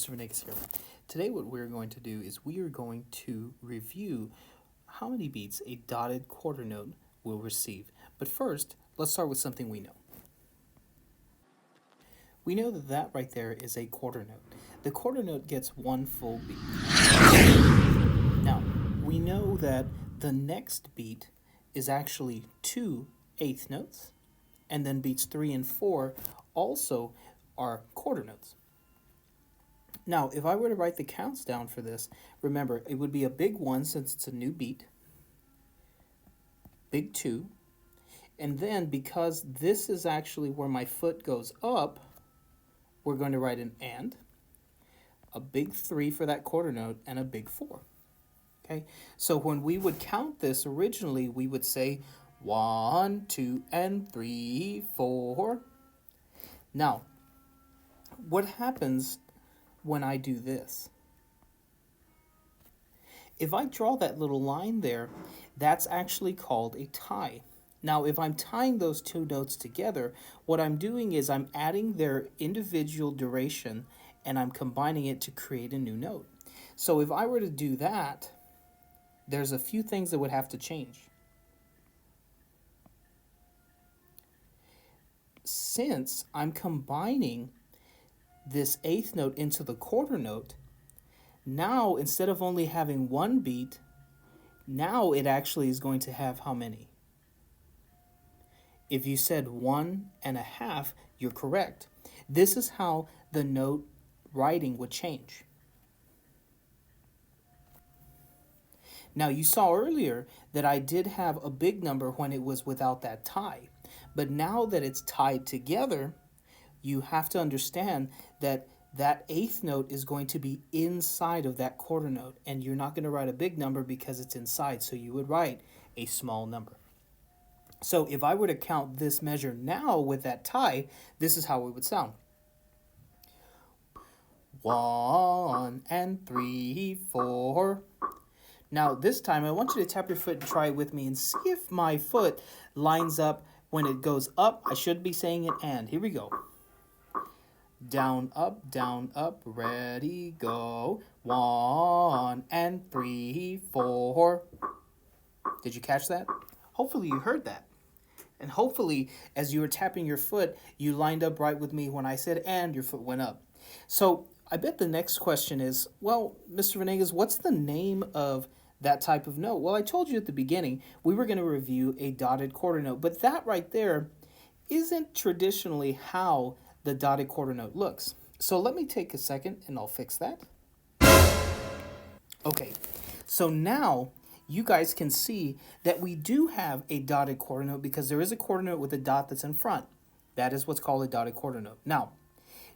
Mr. Venegas here. Today what we're going to do is we are going to review how many beats a dotted quarter note will receive. But first, let's start with something we know. We know that that right there is a quarter note. The quarter note gets one full beat. Now, we know that the next beat is actually 2/8 notes, and then beats 3 and 4 also are quarter notes. Now, if I were to write the counts down for this, remember, it would be a big 1 since it's a new beat, big 2, and then because this is actually where my foot goes up, we're going to write an and, a big 3 for that quarter note, and a big 4. Okay, so when we would count this originally, we would say 1, 2, and 3, 4. Now, what happens when I do this? If I draw that little line there, that's actually called a tie. Now, if I'm tying those two notes together, what I'm doing is I'm adding their individual duration and I'm combining it to create a new note. So if I were to do that, there's a few things that would have to change. Since I'm combining this eighth note into the quarter note, now instead of only having one beat, now it actually is going to have how many? If you said 1.5, you're correct. This is how the note writing would change. Now you saw earlier that I did have a big number when it was without that tie. But now that it's tied together, you have to understand that that eighth note is going to be inside of that quarter note, and you're not going to write a big number because it's inside, so you would write a small number. So if I were to count this measure now with that tie, this is how it would sound. 1 and 3, 4. Now this time I want you to tap your foot and try it with me and see if my foot lines up. When it goes up, I should be saying it and. Here we go. Down, up, ready, go. 1 and 3, 4. Did you catch that? Hopefully you heard that. And hopefully, as you were tapping your foot, you lined up right with me when I said and your foot went up. So I bet the next question is, well, Mr. Venegas, what's the name of that type of note? Well, I told you at the beginning we were going to review a dotted quarter note, but that right there isn't traditionally how the dotted quarter note looks. So let me take a second and I'll fix that. Okay, so now you guys can see that we do have a dotted quarter note because there is a quarter note with a dot that's in front. That is what's called a dotted quarter note. Now,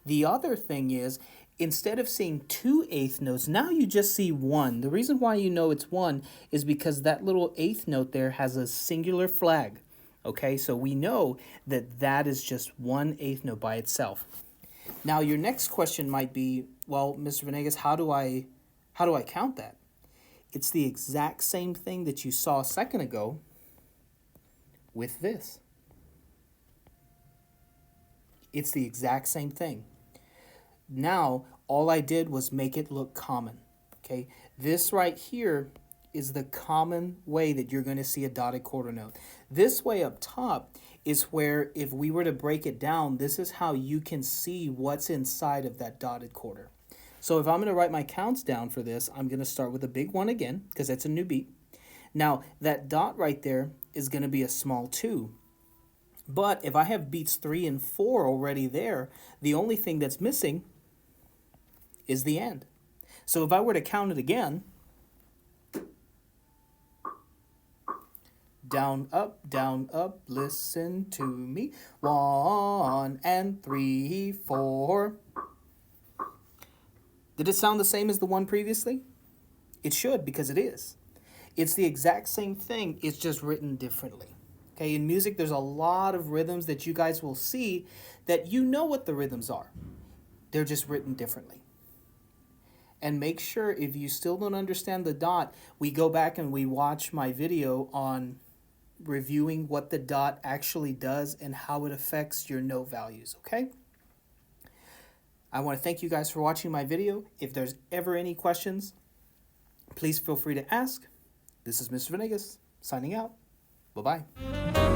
the other thing is, instead of seeing 2/8 notes, now you just see 1. The reason why you know it's 1 is because that little eighth note there has a singular flag. Okay, so we know that that is just 1/8 note by itself. Now your next question might be, well, Mr. Venegas, how do I count that? It's the exact same thing that you saw a second ago with this. It's the exact same thing. Now, all I did was make it look common, okay? This right here is the common way that you're going to see a dotted quarter note. This way up top is where, if we were to break it down, this is how you can see what's inside of that dotted quarter. So if I'm going to write my counts down for this, I'm going to start with a big 1 again, because that's a new beat. Now, that dot right there is going to be a small 2. But if I have beats 3 and 4 already there, the only thing that's missing is the end. So if I were to count it again, down, up, listen to me. 1 and 3, 4. Did it sound the same as the one previously? It should, because it is. It's the exact same thing, it's just written differently. Okay, in music, there's a lot of rhythms that you guys will see that you know what the rhythms are. They're just written differently. And make sure, if you still don't understand the dot, we go back and we watch my video on reviewing what the dot actually does and how it affects your note values, okay? I want to thank you guys for watching my video. If there's ever any questions, please feel free to ask. This is Mr. Venegas, signing out. Bye-bye.